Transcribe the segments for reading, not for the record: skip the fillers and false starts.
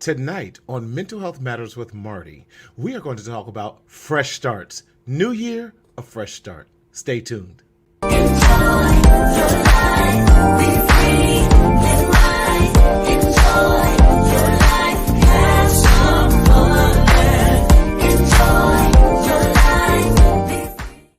Tonight on Mental Health Matters with Marty, we are going to talk about fresh starts. New year, a fresh start. Stay tuned. Enjoy your life, be free, live life, enjoy your life, have some fun, enjoy your life, be free.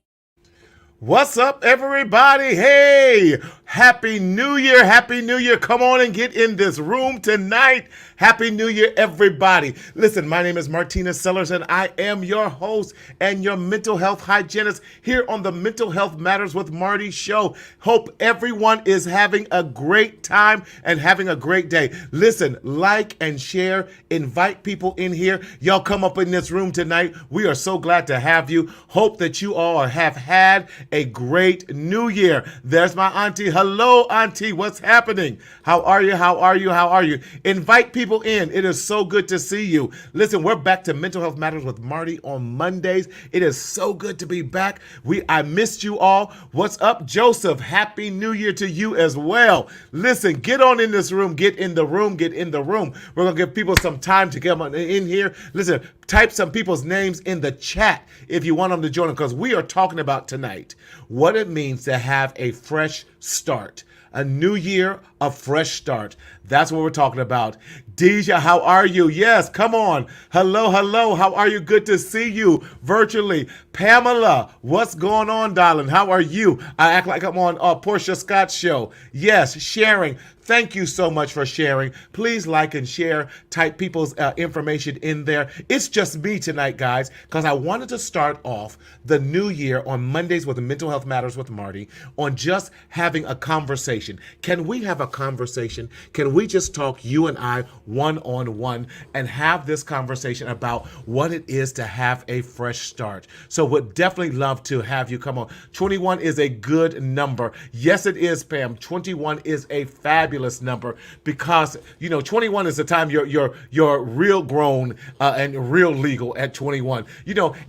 What's up, everybody? Hey, Happy New Year. Happy New Year. Come on and get in this room tonight. Happy New Year, everybody. Listen, my name is Martina Sellers, and I am your host and your mental health hygienist here on the Mental Health Matters with Marty show. Hope everyone is having a great time and having a great day. Listen, like and share, invite people in here. Y'all come up in this room tonight. We are so glad to have you. Hope that you all have had a great New Year. There's my auntie. Hello, auntie. What's happening? How are you? How are you? How are you? Invite people in. It is so good to see you. Listen, we're back to Mental Health Matters with Marty on Mondays. It is so good to be back. I missed you all. What's up, Joseph? Happy New Year to you as well. Listen, get on in this room. Get in the room. Get in the room. We're going to give people some time to get in here. Listen, type some people's names in the chat if you want them to join them, because we are talking about tonight what it means to have a fresh start. A new year, a fresh start. That's what we're talking about. Deja, how are you? Yes, come on. Hello, hello. How are you? Good to see you virtually. Pamela, what's going on, darling? How are you? I act like I'm on Portia Scott's show. Yes, sharing. Thank you so much for sharing. Please like and share. Type people's information in there. It's just me tonight, guys, because I wanted to start off the new year on Mondays with the Mental Health Matters with Marty on just having a conversation. Can we have a conversation? Can we just talk, you and I, one-on-one, and have this conversation about what it is to have a fresh start? So would definitely love to have you come on. 21 is a good number. Yes, it is, Pam. 21 is a fabulous number because, 21 is the time you're real grown and real legal at 21.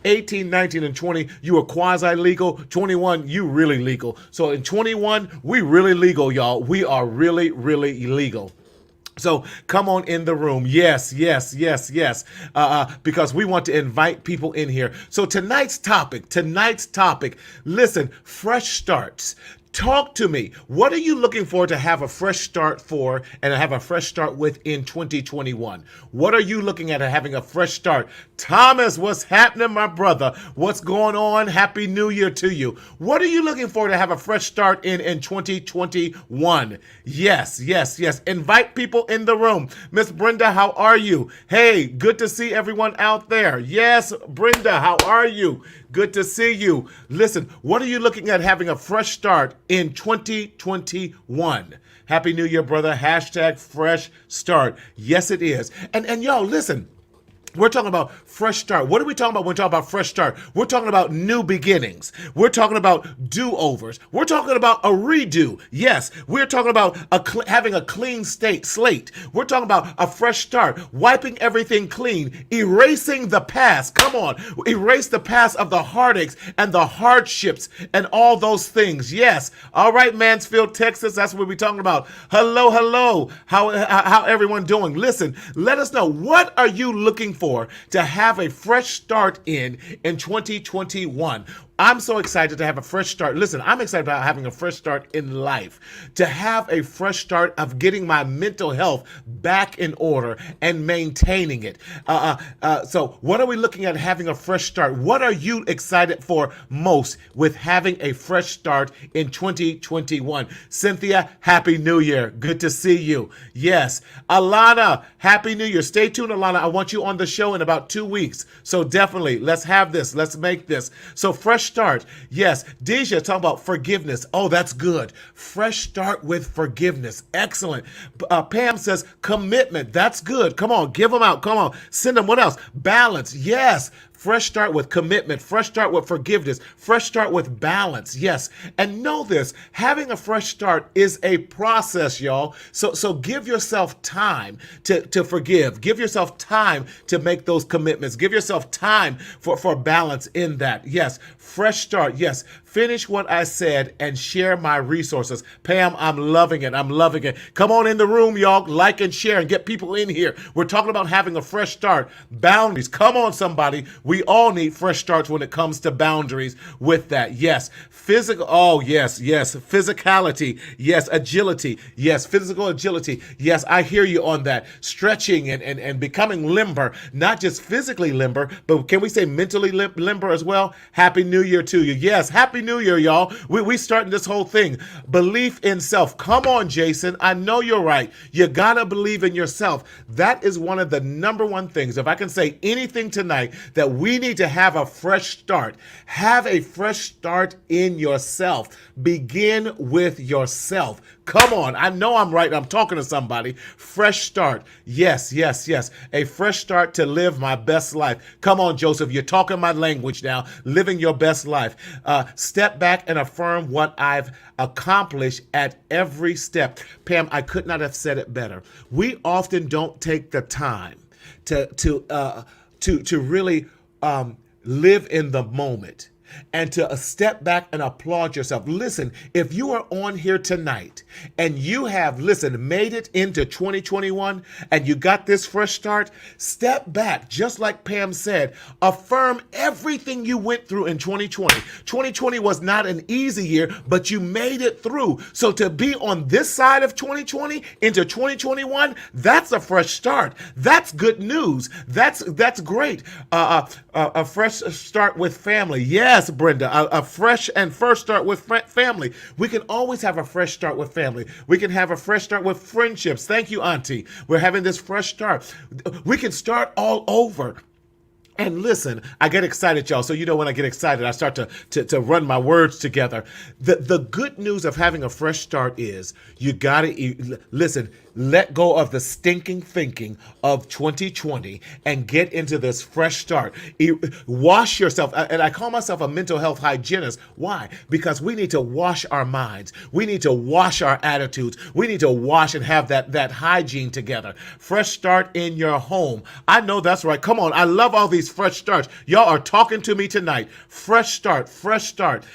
18, 19, and 20, you are quasi-legal. 21, you really legal. So in 21, we really legal, y'all. We are really, really legal. So come on in the room. Yes. Because we want to invite people in here. So tonight's topic, listen, fresh starts. Talk to me. What are you looking for to have a fresh start for and have a fresh start with in 2021? What are you looking at having a fresh start? Thomas, what's happening, my brother? What's going on? Happy New Year to you. What are you looking for to have a fresh start in 2021? Yes. Invite people in the room. Miss Brenda, how are you? Hey, good to see everyone out there. Yes, Brenda, how are you? Good to see you. Listen, what are you looking at having a fresh start in 2021? Happy New Year, brother. Hashtag fresh start. Yes, it is. And y'all, listen. We're talking about fresh start. What are we talking about when we talk about fresh start? We're talking about new beginnings. We're talking about do-overs. We're talking about a redo. Yes, we're talking about having a clean slate. We're talking about a fresh start, wiping everything clean, erasing the past. Come on, erase the past of the heartaches and the hardships and all those things. Yes. All right, Mansfield, Texas. That's what we're talking about. Hello. How everyone doing? Listen, let us know, what are you looking for to have a fresh start in 2021? I'm so excited to have a fresh start. Listen, I'm excited about having a fresh start in life, to have a fresh start of getting my mental health back in order and maintaining it. So what are we looking at having a fresh start? What are you excited for most with having a fresh start in 2021? Cynthia, Happy New Year. Good to see you. Yes. Alana, Happy New Year. Stay tuned, Alana. I want you on the show in about 2 weeks. So definitely, let's have this. Let's make this. So fresh start. Yes. Deja talking about forgiveness. Oh, that's good. Fresh start with forgiveness. Excellent. Pam says commitment. That's good. Come on, give them out. Come on, send them. What else? Balance. Yes. fresh start with commitment, fresh start with forgiveness, fresh start with balance. Yes. And know this, having a fresh start is a process, y'all. So give yourself time to forgive. Give yourself time to make those commitments. Give yourself time for balance in that. Yes. Fresh start. Yes. Finish what I said and share my resources. Pam, I'm loving it. I'm loving it. Come on in the room, y'all. Like and share and get people in here. We're talking about having a fresh start. Boundaries. Come on, somebody. We all need fresh starts when it comes to boundaries with that. Yes. Physical. Oh, yes. Yes. Physicality. Yes. Agility. Yes. Physical agility. Yes. I hear you on that. Stretching and becoming limber. Not just physically limber, but can we say mentally limber as well? Happy New Year to you. Yes. Happy New Year, y'all. We starting this whole thing. Belief in self. Come on, Jason. I know you're right. You gotta believe in yourself. That is one of the number one things. If I can say anything tonight, that we need to have a fresh start. Have a fresh start in yourself. Begin with yourself. Come on. I know I'm right. I'm talking to somebody. Fresh start. Yes, yes, yes. A fresh start to live my best life. Come on, Joseph. You're talking my language now. Living your best life. Step back and affirm what I've accomplished at every step. Pam, I could not have said it better. We often don't take the time to really live in the moment and to step back and applaud yourself. Listen, if you are on here tonight and you have, made it into 2021 and you got this fresh start, step back, just like Pam said, affirm everything you went through in 2020. 2020 was not an easy year, but you made it through. So to be on this side of 2020 into 2021, that's a fresh start. That's good news. That's great. A fresh start with family. Yes, Brenda, a fresh and first start with family. We can always have a fresh start with family. We can have a fresh start with friendships. Thank you, Auntie. We're having this fresh start. We can start all over. And listen, I get excited, y'all. So you know when I get excited, I start to run my words together. The good news of having a fresh start is you gotta listen. Let go of the stinking thinking of 2020 and get into this fresh start. Wash yourself. And I call myself a mental health hygienist. Why? Because we need to wash our minds. We need to wash our attitudes. We need to wash and have that hygiene together. Fresh start in your home. I know that's right. Come on. I love all these fresh starts. Y'all are talking to me tonight. Fresh start. Fresh start.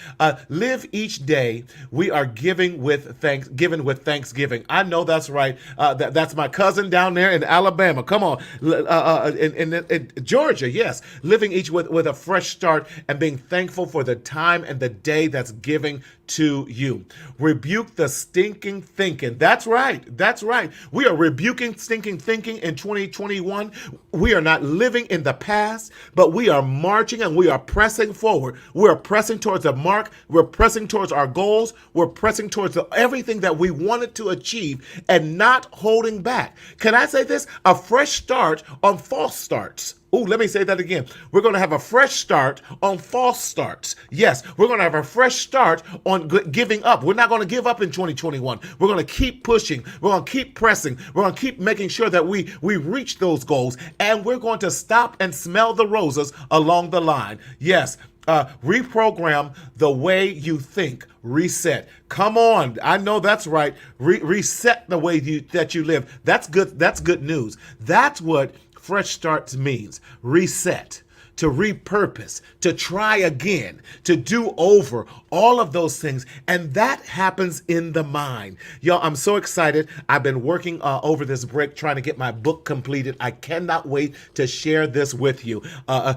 Live each day. We are giving with Thanksgiving. I know that's right. That's my cousin down there in Alabama. Come on. In Georgia, yes. Living each with a fresh start and being thankful for the time and the day that's giving to you. Rebuke the stinking thinking. That's right. That's right. We are rebuking stinking thinking in 2021. We are not living in the past, but we are marching and we are pressing forward. We are pressing towards the mark. We're pressing towards our goals. We're pressing towards everything that we wanted to achieve and not holding back. Can I say this? A fresh start on false starts. Oh, let me say that again. We're going to have a fresh start on false starts. Yes, we're going to have a fresh start on giving up. We're not going to give up in 2021. We're going to keep pushing. We're going to keep pressing. We're going to keep making sure that we reach those goals. And we're going to stop and smell the roses along the line. Yes. Reprogram the way you think. Reset. Come on. I know that's right. Reset the way that you live. That's good. That's good news. That's what fresh starts means. Reset, to repurpose, to try again, to do over, all of those things. And that happens in the mind. Y'all, I'm so excited. I've been working over this break trying to get my book completed. I cannot wait to share this with you.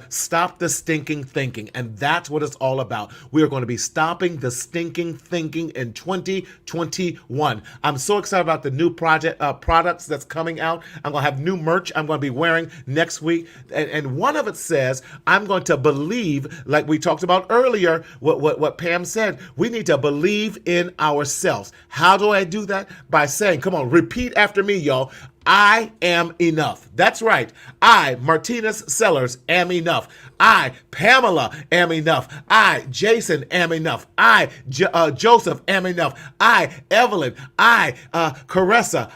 Stop the stinking thinking. And that's what it's all about. We are going to be stopping the stinking thinking in 2021. I'm so excited about the new products that's coming out. I'm going to have new merch I'm going to be wearing next week. And one of it says, I'm going to believe, like we talked about earlier, what Pam said, we need to believe in ourselves. How do I do that? By saying, come on, repeat after me, y'all. I am enough. That's right. I, Martinez Sellers, am enough. I, Pamela, am enough. I, Jason, am enough. I, Joseph, am enough. I, Evelyn, I, Caressa,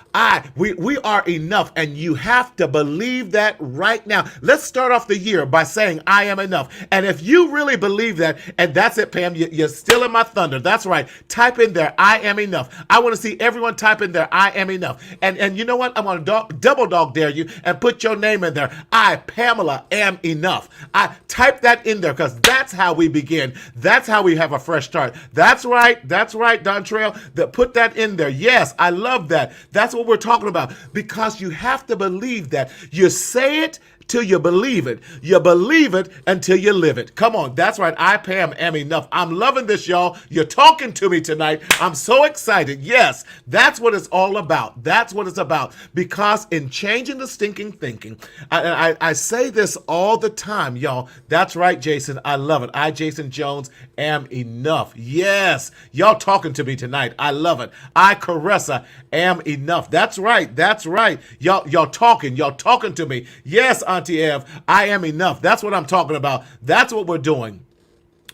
we are enough. And you have to believe that right now. Let's start off the year by saying, I am enough. And if you really believe that, and that's it, Pam, you're still in my thunder. That's right. Type in there, I am enough. I want to see everyone type in there, I am enough. And you know what? I'm going to double dog dare you and put your name in there. I, Pamela, am enough. I type that in there because that's how we begin. That's how we have a fresh start. That's right. That's right, Dontrell. Put that in there. Yes, I love that. That's what we're talking about because you have to believe that. You say it till you believe it. You believe it until you live it. Come on. That's right. I, Pam, am enough. I'm loving this, y'all. You're talking to me tonight. I'm so excited. Yes, that's what it's all about. That's what it's about. Because in changing the stinking thinking, I say this all the time, y'all. That's right, Jason. I love it. I, Jason Jones, am enough. Yes. Y'all talking to me tonight. I love it. I, Caressa, am enough. That's right. That's right. Y'all talking. Y'all talking to me. Yes, Auntie Ev, I am enough. That's what I'm talking about. That's what we're doing.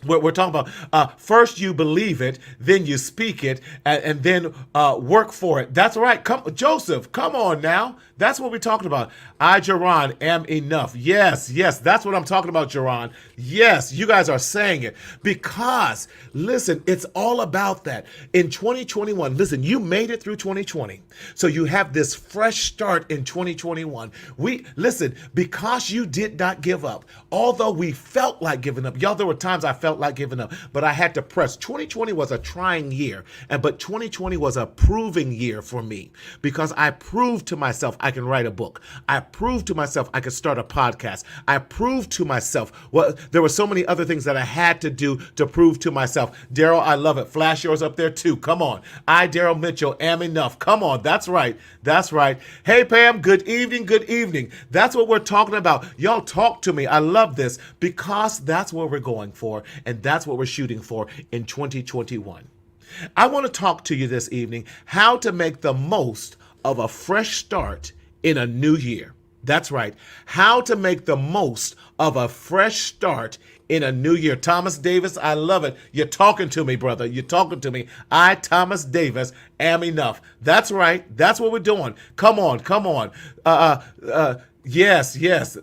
We're talking about first you believe it, then you speak it, and then work for it. That's right. Joseph, come on now. That's what we're talking about. I, Jerron, am enough. Yes, that's what I'm talking about, Jerron. Yes, you guys are saying it because, listen, it's all about that. In 2021, listen, you made it through 2020. So you have this fresh start in 2021. Listen, because you did not give up, although we felt like giving up. Y'all, there were times I felt like giving up, but I had to press. 2020 was a trying year, but 2020 was a proving year for me because I proved to myself I can write a book. I proved to myself I could start a podcast. I proved to myself, well, there were so many other things that I had to do to prove to myself. Daryl, I love it. Flash yours up there too. Come on. I, Daryl Mitchell, am enough. Come on. That's right. That's right. Hey, Pam, good evening. Good evening. That's what we're talking about. Y'all talk to me. I love this because that's what we're going for. And that's what we're shooting for in 2021. I want to talk to you this evening how to make the most of a fresh start in a new year. That's right. How to make the most of a fresh start in a new year. Thomas Davis, I love it. You're talking to me, brother. You're talking to me. I, Thomas Davis, am enough. That's right. That's what we're doing. Come on. Come on. Yes.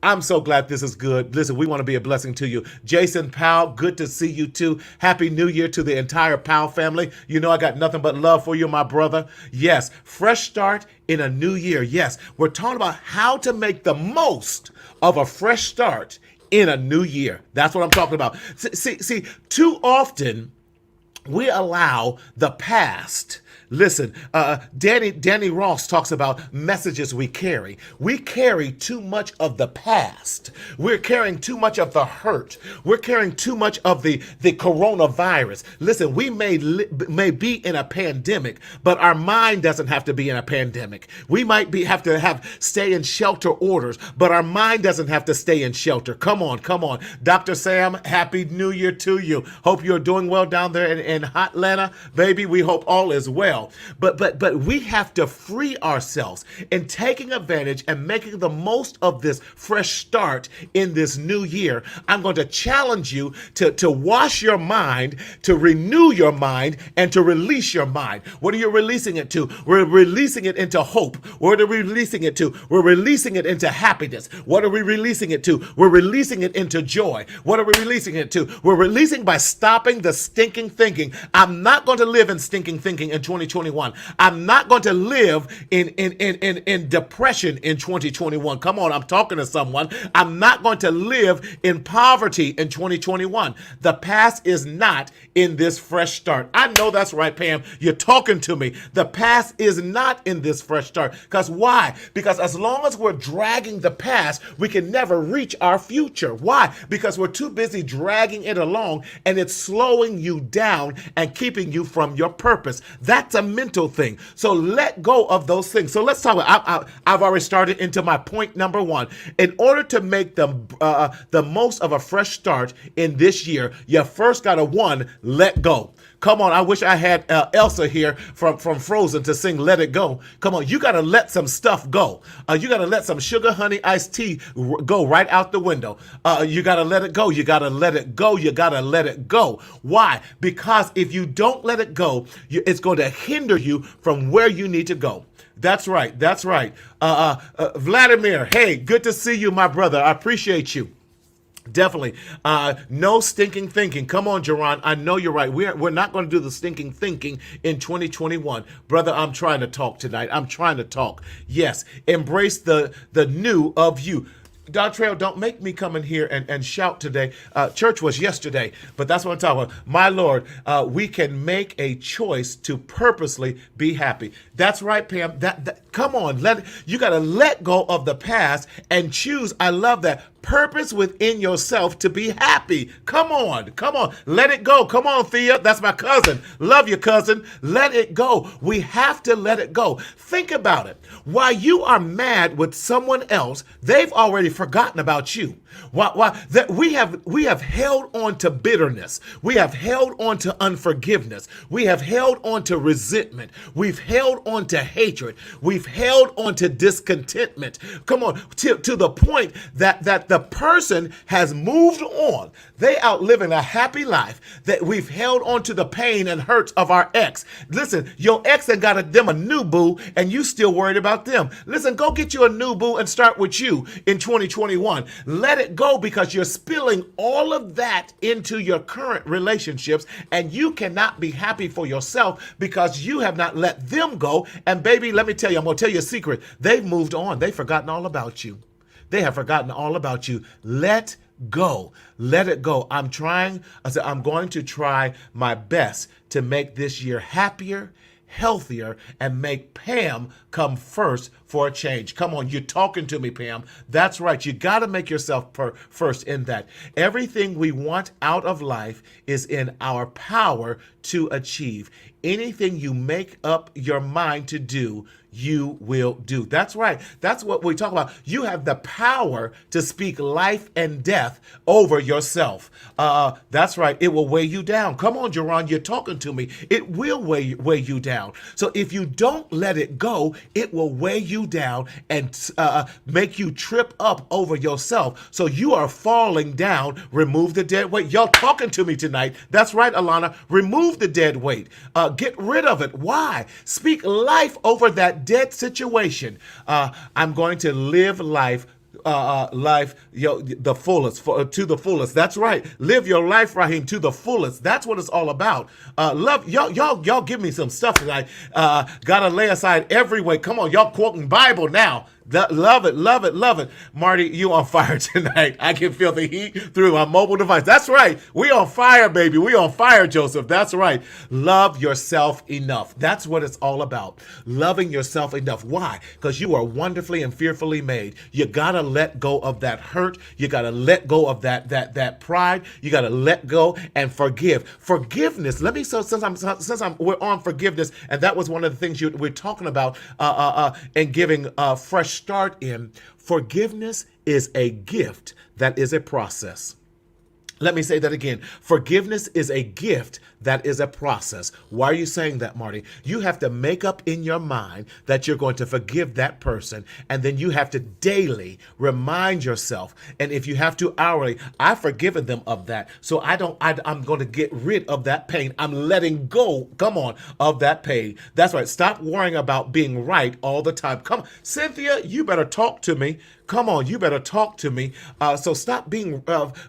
I'm so glad this is good. Listen, we want to be a blessing to you. Jason Powell, good to see you too. Happy New Year to the entire Powell family. You know I got nothing but love for you, my brother. Yes, fresh start in a new year. Yes, we're talking about how to make the most of a fresh start in a new year. That's what I'm talking about. See, too often we allow the past. Listen, Danny Ross talks about messages we carry. We carry too much of the past. We're carrying too much of the hurt. We're carrying too much of the coronavirus. Listen, we may be in a pandemic, but our mind doesn't have to be in a pandemic. We might have to stay in shelter orders, but our mind doesn't have to stay in shelter. Come on. Dr. Sam, Happy New Year to you. Hope you're doing well down there in Hotlanta. Baby, we hope all is well. But we have to free ourselves in taking advantage and making the most of this fresh start in this new year. I'm going to challenge you to wash your mind, to renew your mind, and to release your mind. What are you releasing it to? We're releasing it into hope. What are we releasing it to? We're releasing it into happiness. What are we releasing it to? We're releasing it into joy. What are we releasing it to? We're releasing by stopping the stinking thinking. I'm not going to live in stinking thinking in 2021. I'm not going to live in depression in 2021. Come on, I'm talking to someone. I'm not going to live in poverty in 2021. The past is not in this fresh start. I know that's right, Pam. You're talking to me. The past is not in this fresh start. Because why? Because as long as we're dragging the past, we can never reach our future. Why? Because we're too busy dragging it along and it's slowing you down and keeping you from your purpose. That's That's a mental thing. So let go of those things. So let's talk about, I've already started into my point number one. In order to make the most of a fresh start in this year, you first got to, one, let go. Come on, I wish I had Elsa here from Frozen to sing Let It Go. Come on, you got to let some stuff go. You got to let some sugar, honey, iced tea go right out the window. You got to let it go. You got to let it go. You got to let it go. Why? Because if you don't let it go, it's going to hinder you from where you need to go. That's right. That's right. Vladimir, hey, good to see you, my brother. I appreciate you. Definitely. No stinking thinking. Come on, Jerron. I know you're right. We're not going to do the stinking thinking in 2021. Brother, I'm trying to talk tonight. I'm trying to talk. Yes. Embrace the new of you. Dontrell, don't make me come in here and shout today. Church was yesterday, but that's what I'm talking about. My Lord, we can make a choice to purposely be happy. That's right, Pam. Come on, you got to let go of the past and choose. I love that. Purpose within yourself to be happy. Come on. Let it go. Come on, Thea. That's my cousin. Love you, cousin. Let it go. We have to let it go. Think about it. While you are mad with someone else, they've already forgotten about you. We have held on to bitterness. We have held on to unforgiveness. We have held on to resentment. We've held on to hatred. We've held on to discontentment. Come on, to the point that the person has moved on. They out living a happy life, that we've held on to the pain and hurts of our ex. Listen, your ex and got them a new boo and you still worried about them. Listen, go get you a new boo and start with you in 2021. Let it go, because you're spilling all of that into your current relationships, and you cannot be happy for yourself because you have not let them go. And baby, let me tell you, I'm going to tell you a secret. They've moved on. They've forgotten all about you. They have forgotten all about you. Let go. Let it go. I'm going to try my best to make this year happier, healthier, and make Pam come first for a change. Come on, you're talking to me, Pam. That's right. You got to make yourself first in that. Everything we want out of life is in our power to achieve. Anything you make up your mind to do, you will do. That's right. That's what we talk about. You have the power to speak life and death over yourself. That's right. It will weigh you down. Come on, Jerron, you're talking to me. It will weigh you down. So if you don't let it go, it will weigh you down and make you trip up over yourself. So you are falling down. Remove the dead weight. Y'all talking to me tonight. That's right, Alana. Remove the dead weight. Get rid of it. Why? Speak life over that dead situation. I'm going to live life the fullest, to the fullest. That's right. Live your life, Raheem, to the fullest. That's what it's all about. Love y'all give me some stuff tonight. Gotta lay aside every weight. Come on, y'all quoting Bible now. Love it, love it, love it. Marty, you on fire tonight. I can feel the heat through my mobile device. That's right. We on fire, baby. We on fire, Joseph. That's right. Love yourself enough. That's what it's all about. Loving yourself enough. Why? Because you are wonderfully and fearfully made. You gotta let go of that hurt. You gotta let go of that pride. You gotta let go and forgive. Forgiveness. Let me, since we're on forgiveness, and that was one of the things we're talking about and giving fresh start in. Forgiveness is a gift that is a process. Let me say that again. Forgiveness is a gift that is a process. Why are you saying that, Marty? You have to make up in your mind that you're going to forgive that person, and then you have to daily remind yourself, and if you have to hourly, I've forgiven them of that, so I'm going to get rid of that pain. I'm letting go, come on, of that pain. That's right. Stop worrying about being right all the time. Come on, Cynthia, you better talk to me. Come on, you better talk to me. So stop being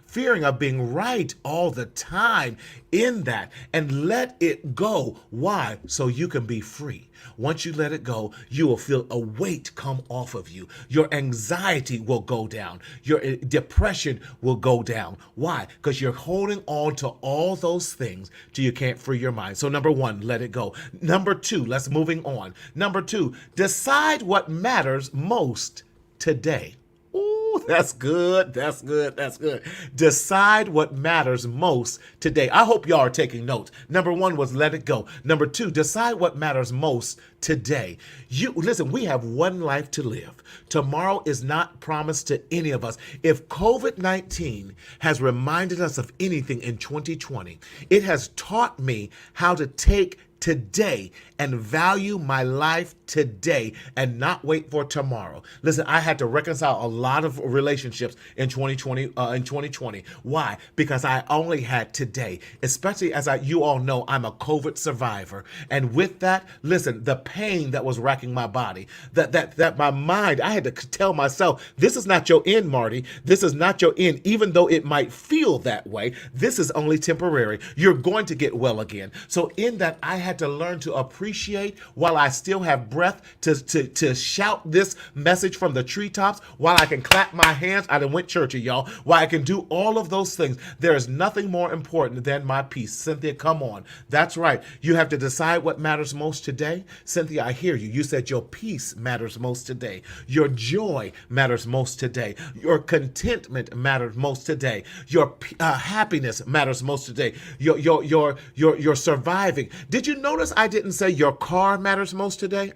fearing of being right all the time in that, and let it go. Why? So you can be free. Once you let it go, you will feel a weight come off of you. Your anxiety will go down. Your depression will go down. Why? Because you're holding on to all those things till you can't free your mind. So number one, let it go. Number two, let's moving on. Number two, decide what matters most today. Ooh, Ooh, that's good. That's good. That's good. Decide what matters most today. I hope y'all are taking notes. Number one was let it go. Number two, decide what matters most today. You listen, we have one life to live. Tomorrow is not promised to any of us. If COVID-19 has reminded us of anything in 2020, it has taught me how to take today and value my life today and not wait for tomorrow. Listen, I had to reconcile a lot of relationships in 2020. Why? Because I only had today, especially as you all know, I'm a COVID survivor. And with that, listen, the pain that was racking my body, that my mind, I had to tell myself, this is not your end, Marty. This is not your end. Even though it might feel that way, this is only temporary. You're going to get well again. So in that, I had to learn to appreciate while I still have breath to shout this message from the treetops, while I can clap my hands. I done went churchy, y'all. While I can do all of those things, there is nothing more important than my peace. Cynthia, come on. That's right. You have to decide what matters most today. Cynthia, I hear you. You said your peace matters most today. Your joy matters most today. Your contentment matters most today. Your happiness matters most today. Your surviving. Did you notice I didn't say your car matters most today?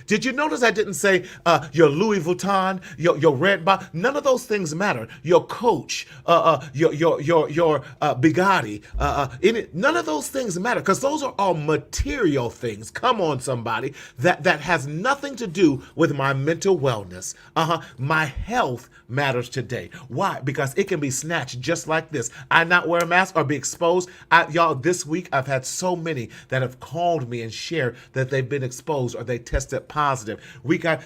Did you notice I didn't say your Louis Vuitton, your red box? None of those things matter. Your coach, your Bugatti, none of those things matter, because those are all material things. Come on, somebody. That has nothing to do with my mental wellness. My health matters today. Why? Because it can be snatched just like this. I not wear a mask or be exposed. Y'all, this week I've had so many that have called me and shared that they've been exposed or they tested positive.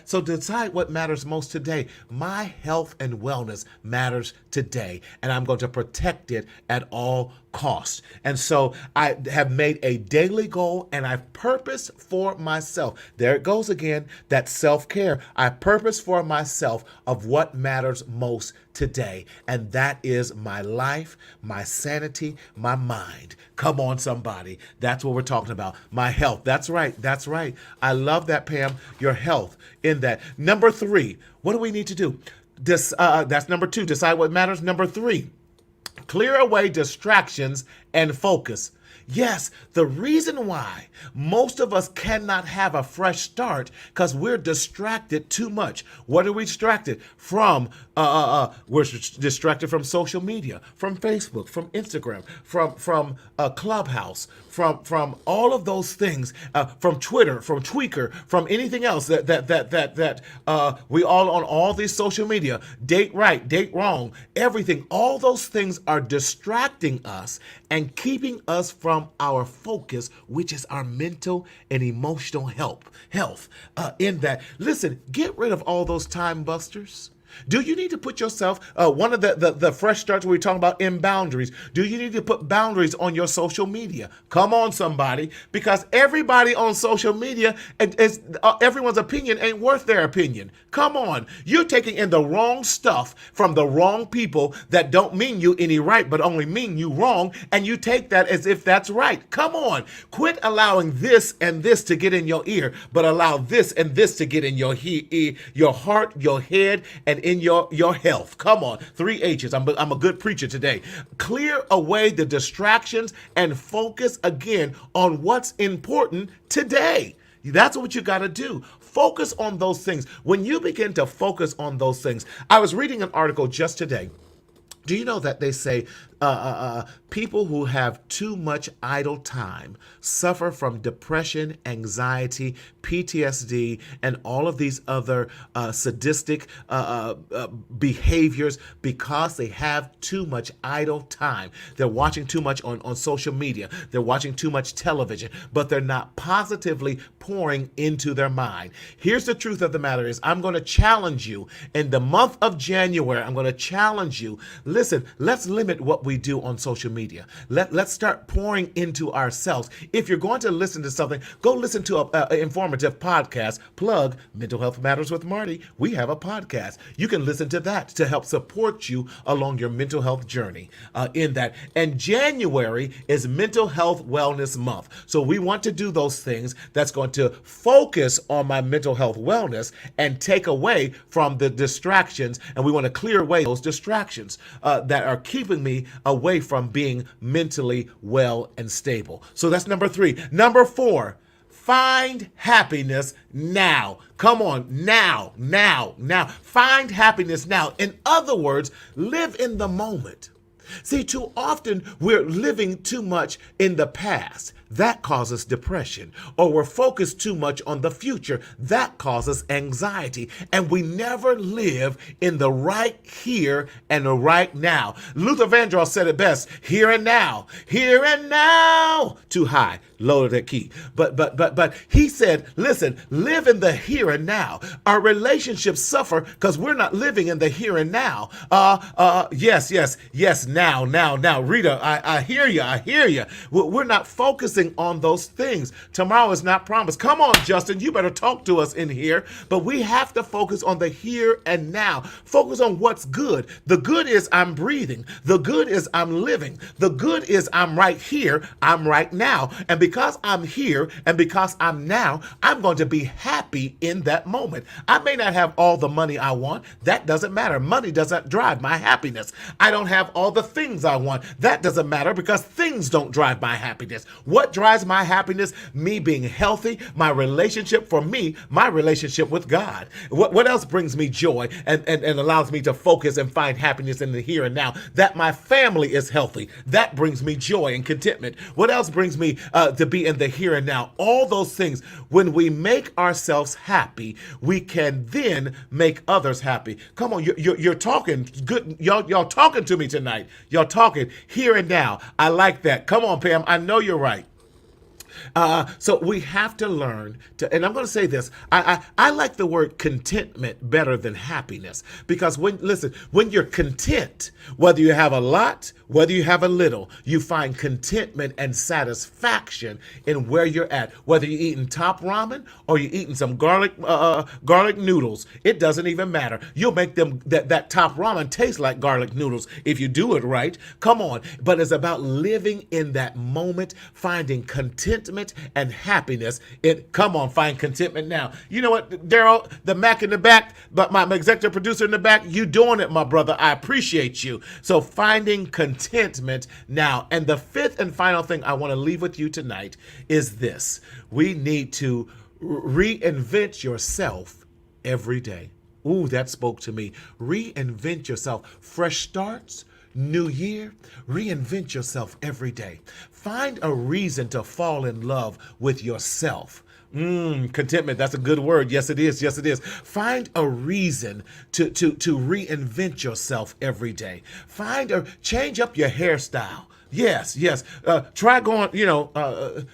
So decide what matters most today. My health and wellness matters today, and I'm going to protect it at all costs. And so I have made a daily goal, and I've purposed for myself. There it goes again, that self-care. I purpose for myself of what matters most today, and that is my life, my sanity, my mind. Come on, somebody. That's what we're talking about. My health. That's right. That's right. I love that, Pam. Your health in that. Number three, what do we need to do? That's number two. Decide what matters. Number three, clear away distractions and focus. Yes, the reason why most of us cannot have a fresh start because we're distracted too much. What are we distracted from? We're distracted from social media, from Facebook, from Instagram, from Clubhouse, from all of those things, from Twitter, from Tweaker, from anything else that we all on all these social media, date right, date wrong, everything. All those things are distracting us and keeping us from our focus, which is our mental and emotional health. In that, listen, get rid of all those time busters. Do you need to put yourself, one of the fresh starts we're talking about in boundaries, do you need to put boundaries on your social media? Come on, somebody, because everybody on social media, everyone's opinion ain't worth their opinion. Come on, you're taking in the wrong stuff from the wrong people that don't mean you any right, but only mean you wrong, and you take that as if that's right. Come on, quit allowing this and this to get in your ear, but allow this and this to get in your heart, your head, and in your health. Come on, 3 H's. I'm a good preacher today. Clear away the distractions and focus again on what's important today. That's what you got to do. Focus on those things. When you begin to focus on those things, I was reading an article just today. Do you know that they say people who have too much idle time suffer from depression, anxiety, PTSD, and all of these other sadistic behaviors because they have too much idle time. They're watching too much on social media. They're watching too much television, but they're not positively pouring into their mind. Here's the truth of the matter is, I'm going to challenge you in the month of January. I'm going to challenge you. Listen, let's limit what we we do on social media. Let's start pouring into ourselves. If you're going to listen to something, go listen to an informative podcast. Plug Mental Health Matters with Marty. We have a podcast. You can listen to that to help support you along your mental health journey in that. And January is Mental Health Wellness Month. So we want to do those things that's going to focus on my mental health wellness and take away from the distractions. And we want to clear away those distractions that are keeping me away from being mentally well and stable. So that's number 3. Number 4, find happiness now. Come on, now. Find happiness now. In other words, live in the moment. See, too often we're living too much in the past. That causes depression. Or we're focused too much on the future. That causes anxiety. And we never live in the right here and the right now. Luther Vandross said it best, here and now. Here and now. Too high. Lower that key. But he said, listen, live in the here and now. Our relationships suffer because we're not living in the here and now. Yes, now. Rita, I hear you. We're not focusing on those things. Tomorrow is not promised. Come on, Justin, you better talk to us in here. But we have to focus on the here and now. Focus on what's good. The good is I'm breathing. The good is I'm living. The good is I'm right here. I'm right now. And because I'm here and because I'm now, I'm going to be happy in that moment. I may not have all the money I want. That doesn't matter. Money doesn't drive my happiness. I don't have all the things I want. That doesn't matter because things don't drive my happiness. What drives my happiness? Me being healthy, my relationship for me, my relationship with God. What else brings me joy and allows me to focus and find happiness in the here and now? That my family is healthy. That brings me joy and contentment. What else brings me to be in the here and now? All those things. When we make ourselves happy, we can then make others happy. Come on, you're talking good. Y'all talking to me tonight. Y'all talking here and now. I like that. Come on, Pam. I know you're right. So we have to learn to, and I'm going to say this, I like the word contentment better than happiness, because when you're content, whether you have a lot, whether you have a little, you find contentment and satisfaction in where you're at. Whether you're eating top ramen or you're eating some garlic noodles, it doesn't even matter. You'll make them that top ramen taste like garlic noodles if you do it right. Come on. But it's about living in that moment, finding contentment and happiness. Come on, find contentment now. You know what, Daryl, the Mac in the back, but my executive producer in the back, you doing it, my brother. I appreciate you. So finding contentment now. And the 5th and final thing I want to leave with you tonight is this. We need to reinvent yourself every day. Ooh, that spoke to me. Reinvent yourself. Fresh starts, new year, reinvent yourself every day. Find a reason to fall in love with yourself. Contentment, that's a good word. Yes, it is. Yes, it is. Find a reason to reinvent yourself every day. Change up your hairstyle. Yes. Try going,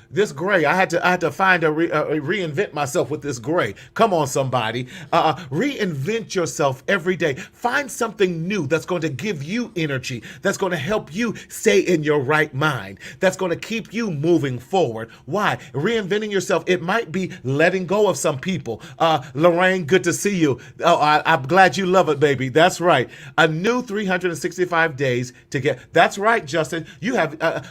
this gray. I had to find reinvent myself with this gray. Come on, somebody. Reinvent yourself every day. Find something new that's going to give you energy, that's going to help you stay in your right mind, that's going to keep you moving forward. Why? Reinventing yourself. It might be letting go of some people. Lorraine, good to see you. I'm glad you love it, baby. That's right. A new 365 days to get. That's right, Justin. You have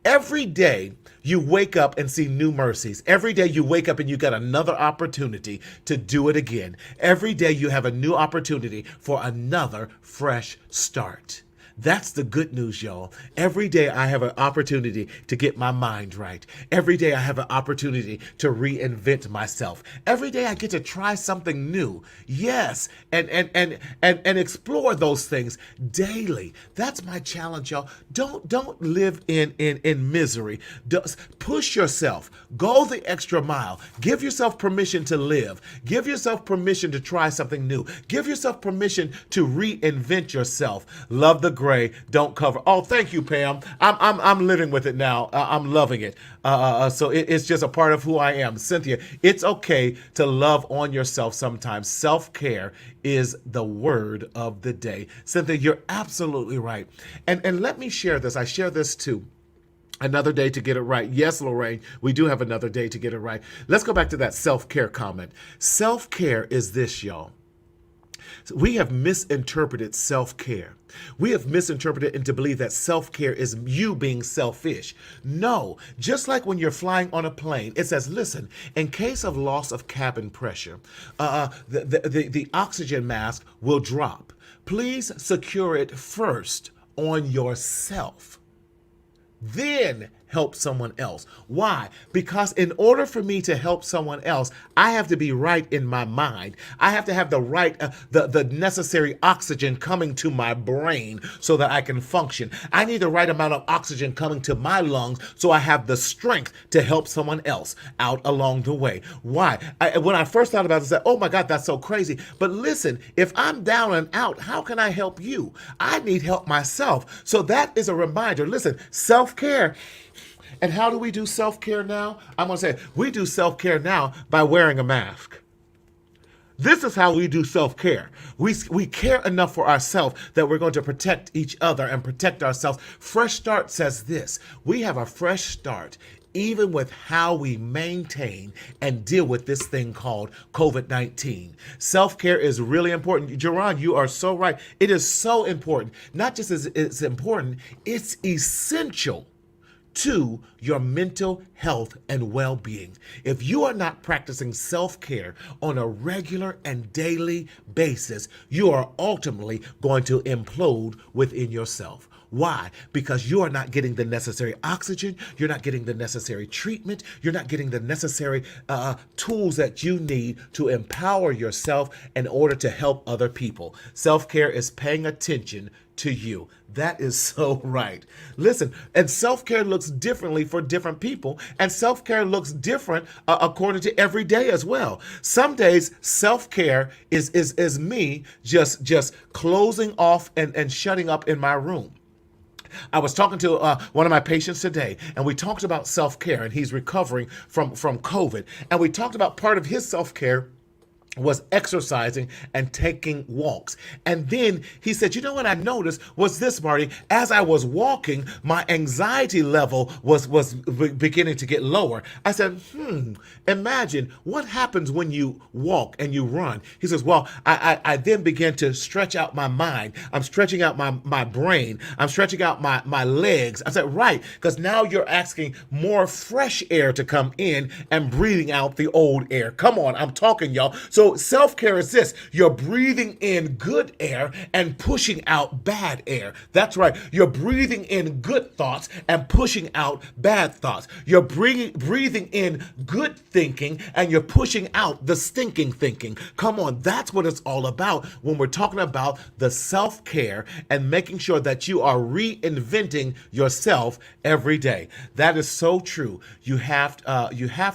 every day you wake up and see new mercies. Every day you wake up and you got another opportunity to do it again. Every day you have a new opportunity for another fresh start. That's the good news, y'all. Every day I have an opportunity to get my mind right. Every day I have an opportunity to reinvent myself. Every day I get to try something new. Yes, and explore those things daily. That's my challenge, y'all. Don't live in misery. Push yourself. Go the extra mile. Give yourself permission to live. Give yourself permission to try something new. Give yourself permission to reinvent yourself. Love the gray don't cover. Oh, thank you, Pam. I'm living with it now. I'm loving it. So it's just a part of who I am. Cynthia, it's okay to love on yourself sometimes. Self-care is the word of the day. Cynthia, you're absolutely right. And let me share this. I share this too. Another day to get it right. Yes, Lorraine, we do have another day to get it right. Let's go back to that self-care comment. Self-care is this, y'all. We have misinterpreted self-care. We have misinterpreted and to believe that self-care is you being selfish. No, just like when you're flying on a plane, it says, listen, in case of loss of cabin pressure, the oxygen mask will drop. Please secure it first on yourself. Then help someone else. Why? Because in order for me to help someone else, I have to be right in my mind. I have to have the right, the necessary oxygen coming to my brain so that I can function. I need the right amount of oxygen coming to my lungs so I have the strength to help someone else out along the way. Why? When I first thought about it, I said, oh my God, that's so crazy. But listen, if I'm down and out, how can I help you? I need help myself. So that is a reminder. Listen, self-care. And how do we do self-care now? I'm going to say, we do self-care now by wearing a mask. This is how we do self-care. We care enough for ourselves that we're going to protect each other and protect ourselves. Fresh Start says this. We have a fresh start even with how we maintain and deal with this thing called COVID-19. Self-care is really important. Jerron, you are so right. It is so important. Not just as it's important, it's essential to your mental health and well-being. If you are not practicing self-care on a regular and daily basis, you are ultimately going to implode within yourself. Why? Because you are not getting the necessary oxygen, you're not getting the necessary treatment, you're not getting the necessary tools that you need to empower yourself in order to help other people. Self-care is paying attention to you. That is so right. Listen, and self-care looks differently for different people, and self-care looks different according to every day as well. Some days self-care is me just closing off and shutting up in my room. I was talking to one of my patients today, and we talked about self-care, and he's recovering from COVID. And we talked about part of his self-care was exercising and taking walks. And then he said, you know what I noticed was this, Marty, as I was walking, my anxiety level was beginning to get lower. I said, imagine what happens when you walk and you run. He says, well, I then began to stretch out my mind. I'm stretching out my brain. I'm stretching out my legs. I said, right, because now you're asking more fresh air to come in and breathing out the old air. Come on, I'm talking, y'all. So self-care is this. You're breathing in good air and pushing out bad air. That's right. You're breathing in good thoughts and pushing out bad thoughts. You're breathing in good thinking and you're pushing out the stinking thinking. Come on, that's what it's all about when we're talking about the self-care and making sure that you are reinventing yourself every day. That is so true. You have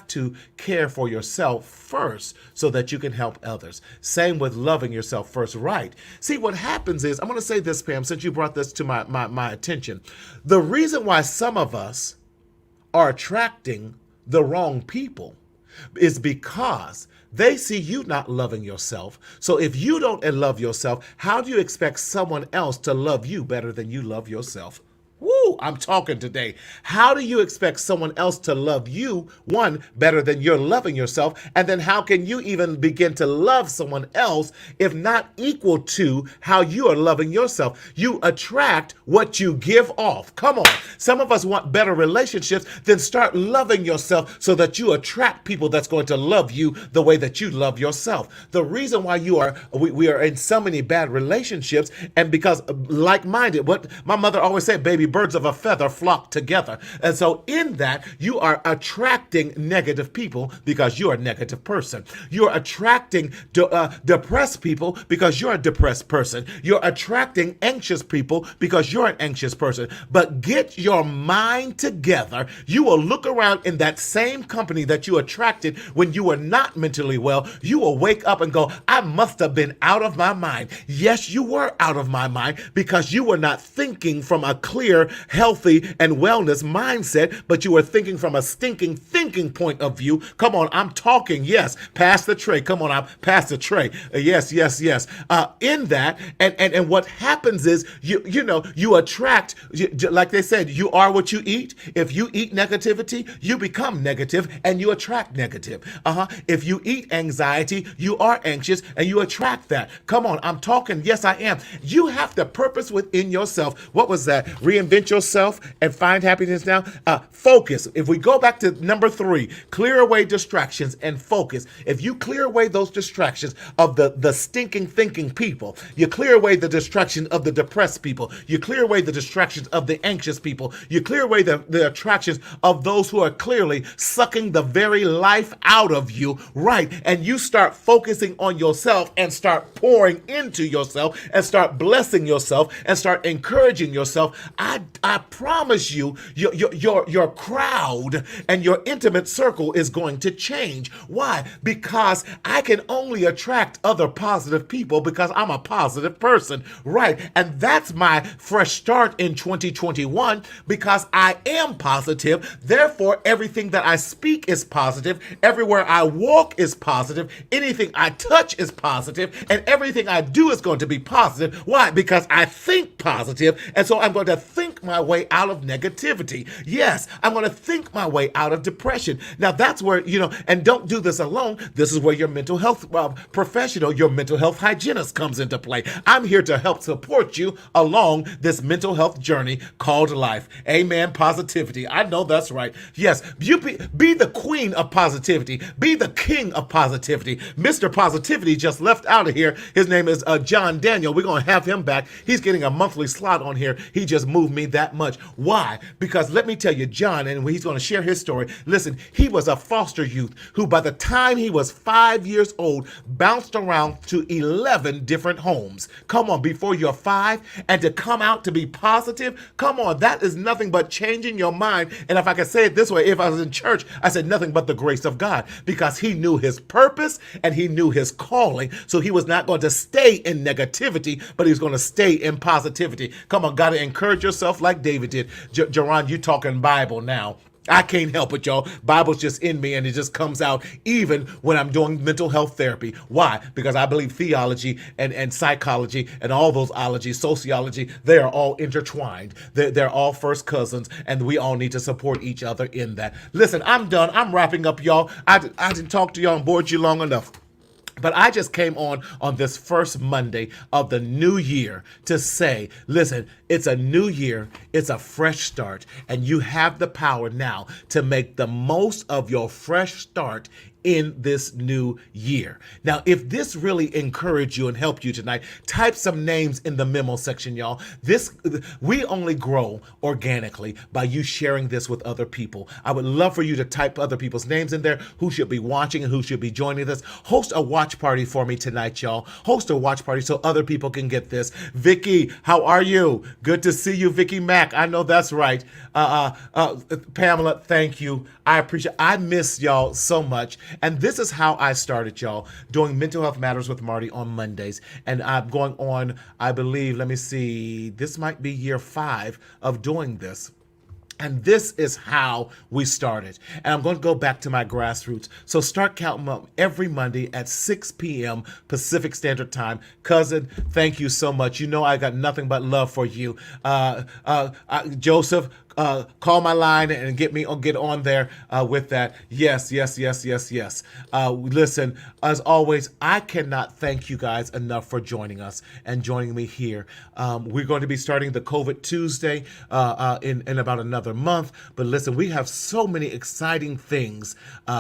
to care for yourself first so that you can help others. Same with loving yourself first, right? See, what happens is, I'm going to say this, Pam, since you brought this to my attention. The reason why some of us are attracting the wrong people is because they see you not loving yourself. So if you don't love yourself, how do you expect someone else to love you better than you love yourself? Woo, I'm talking today. How do you expect someone else to love you, one, better than you're loving yourself? And then how can you even begin to love someone else if not equal to how you are loving yourself? You attract what you give off. Come on. Some of us want better relationships. Then start loving yourself so that you attract people that's going to love you the way that you love yourself. The reason why we are in so many bad relationships and because like-minded, what my mother always said, baby, birds of of a feather flock together. And so in that, you are attracting negative people because you're a negative person. You're attracting depressed people because you're a depressed person. You're attracting anxious people because you're an anxious person. But get your mind together. You will look around in that same company that you attracted when you were not mentally well. You will wake up and go, I must have been out of my mind. Yes, you were out of my mind because you were not thinking from a clear, healthy, and wellness mindset, but you were thinking from a stinking thinking point of view. Come on, I'm talking. Yes, pass the tray. Come on, I'm pass the tray. Yes. In that, and what happens is you attract. Like they said, you are what you eat. If you eat negativity, you become negative, and you attract negative. If you eat anxiety, you are anxious, and you attract that. Come on, I'm talking. Yes, I am. You have to purpose within yourself. What was that? Reinvent yourself and find happiness now. Focus. If we go back to number 3, clear away distractions and focus. If you clear away those distractions of the stinking thinking people, you clear away the distraction of the depressed people, you clear away the distractions of the anxious people, you clear away the attractions of those who are clearly sucking the very life out of you, right? And you start focusing on yourself and start pouring into yourself and start blessing yourself and start encouraging yourself. I promise you, your crowd and your intimate circle is going to change. Why? Because I can only attract other positive people because I'm a positive person, right? And that's my fresh start in 2021 because I am positive. Therefore, everything that I speak is positive. Everywhere I walk is positive. Anything I touch is positive. And everything I do is going to be positive. Why? Because I think positive. And so I'm going to think my way out of negativity. Yes, I'm going to think my way out of depression. Now, that's where, and don't do this alone. This is where your mental health professional, your mental health hygienist comes into play. I'm here to help support you along this mental health journey called life. Amen. Positivity. I know that's right. Yes, you be the queen of positivity. Be the king of positivity. Mr. Positivity just left out of here. His name is John Daniel. We're going to have him back. He's getting a monthly slot on here. He just moved me that much. Why? Because let me tell you, John, and he's going to share his story. Listen, he was a foster youth who by the time he was 5 years old, bounced around to 11 different homes. Come on, before you're 5, and to come out to be positive, come on, that is nothing but changing your mind. And if I could say it this way, if I was in church, I said nothing but the grace of God, because he knew his purpose and he knew his calling. So he was not going to stay in negativity, but he was going to stay in positivity. Come on, got to encourage yourself like David did. Jerron, you talking Bible now. I can't help it, y'all. Bible's just in me, and it just comes out even when I'm doing mental health therapy. Why? Because I believe theology and psychology and all those ologies, sociology, they are all intertwined. They're all first cousins, and we all need to support each other in that. Listen, I'm done. I'm wrapping up, y'all. I didn't talk to y'all and bored you long enough. But I just came on this first Monday of the new year to say, listen, it's a new year, it's a fresh start, and you have the power now to make the most of your fresh start in this new year. Now, if this really encouraged you and helped you tonight, type some names in the memo section, y'all. We only grow organically by you sharing this with other people. I would love for you to type other people's names in there, who should be watching and who should be joining us. Host a watch party for me tonight, y'all. Host a watch party so other people can get this. Vicky, how are you? Good to see you, Vicky Mack. I know that's right. Pamela, thank you. I appreciate. I miss y'all so much. And this is how I started, y'all, doing Mental Health Matters with Marty on Mondays. And I'm going on, I believe, let me see, this might be year 5 of doing this. And this is how we started. And I'm going to go back to my grassroots. So start counting up every Monday at 6 p.m. Pacific Standard Time. Cousin, thank you so much. You know I got nothing but love for you. Joseph, call my line and get on there with that. Yes, yes, yes, yes, yes. Listen, as always, I cannot thank you guys enough for joining us and joining me here. We're going to be starting the COVID Tuesday in about another month. But listen, we have so many exciting things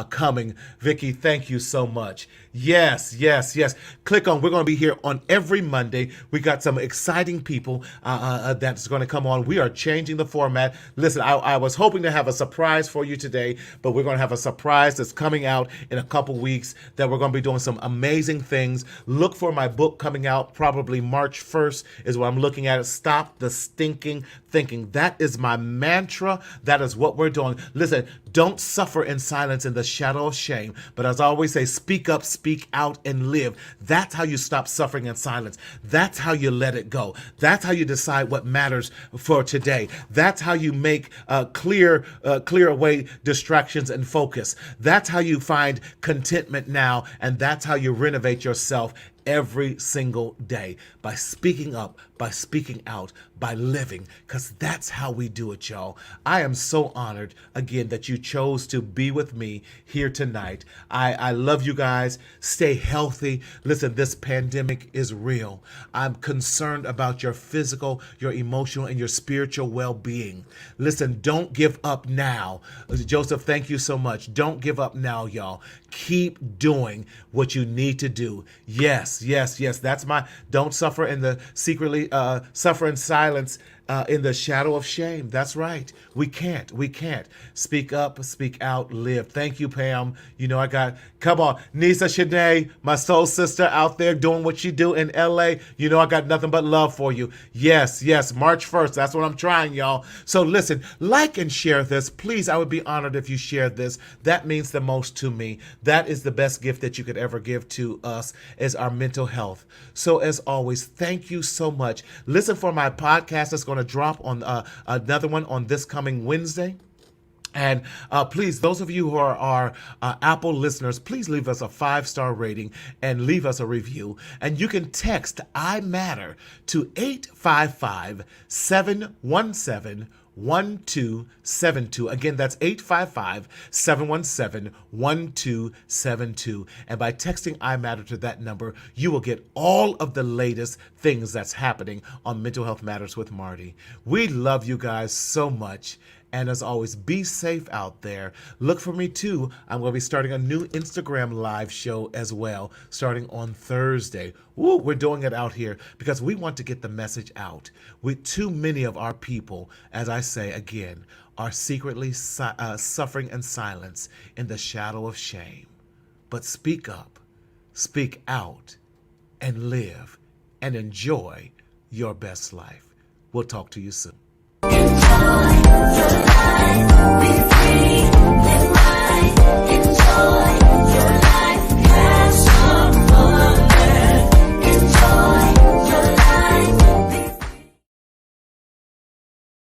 coming. Vicky, thank you so much. Yes, yes, yes. Click on. We're going to be here on every Monday. We got some exciting people that's going to come on. We are changing the format. Listen, I was hoping to have a surprise for you today, but we're going to have a surprise that's coming out in a couple weeks that we're going to be doing some amazing things. Look for my book coming out probably March 1st is what I'm looking at. Stop the stinking thinking. That is my mantra. That is what we're doing. Listen, don't suffer in silence in the shadow of shame. But as I always say, speak up, speak out, and live. That's how you stop suffering in silence. That's how you let it go. That's how you decide what matters for today. That's how you make clear away distractions and focus. That's how you find contentment now, and that's how you renovate yourself every single day, by speaking up, by speaking out, by living, because that's how we do it, y'all. I am so honored again that you chose to be with me here tonight. I love you guys. Stay healthy. Listen, this pandemic is real. I'm concerned about your physical, your emotional, and your spiritual well-being. Listen, don't give up now. Joseph, thank you so much. Don't give up now, y'all. Keep doing what you need to do. Yes, yes, yes. That's my don't suffer in the secretly suffer in silence in the shadow of shame. That's right. We can't. Speak up, speak out, live. Thank you, Pam. You know, come on. Nisa Shanae, my soul sister out there doing what you do in LA. You know, I got nothing but love for you. Yes, yes. March 1st. That's what I'm trying, y'all. So listen, like and share this. Please, I would be honored if you shared this. That means the most to me. That is the best gift that you could ever give to us, is our mental health. So as always, thank you so much. Listen for my podcast that's going to drop on another one on this coming Wednesday. And please, those of you who are our Apple listeners, please leave us a 5-star rating and leave us a review. And you can text I Matter to 855-717-1272. Again, that's 855-717-1272. And by texting I Matter to that number, you will get all of the latest things that's happening on Mental Health Matters with Marty. We love you guys so much. And as always, be safe out there. Look for me too. I'm going to be starting a new Instagram live show as well, starting on Thursday. Woo, we're doing it out here because we want to get the message out. Too many of our people, as I say again, are secretly suffering in silence in the shadow of shame. But speak up, speak out, and live and enjoy your best life. We'll talk to you soon. Enjoy your life.